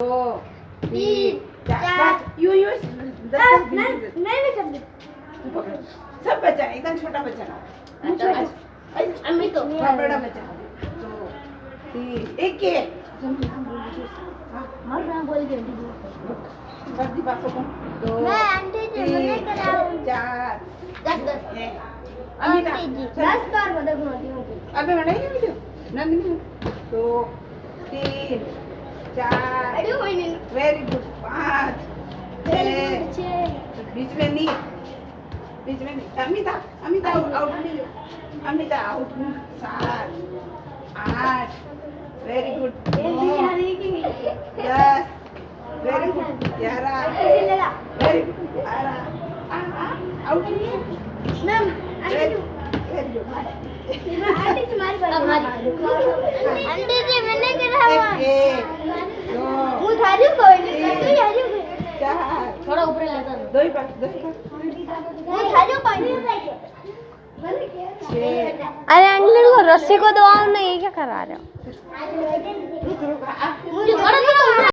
दो तीन चार यू यू नहीं सब बच्चा एकदम छोटा बच्चा ना अम्मी तो बड़ा बच्चा दो तीन एक के मार मैं बोल दे बड़ी बातों को दो मैं आंटी जी मने कराऊं चार 10 अमिता आंटी जी 10 बार मदद होती हूं अबे बनाई नहीं वीडियो नंदिनी दो तीन चार अरे कोई नहीं वेरी गुड पाँच छः बीच में नहीं अमिता अमिता आउट अमिता आउट सात आठ वेरी गुड नौ 10 very good 11 very good 12 out ma'am very good aunty तुम्हारी बात आंटी जी मैंने कराया एक दो હું થાજુ કોઈ નહીં તું થાજુ चार થોડા ઉપર લેતા दो ही पास હું થાજુ કોઈ નહીં छः अरे अंकल को रस्सी को दबाओ ना, ये क्या करा रहे हो? रुक रुक मुझे बड़ा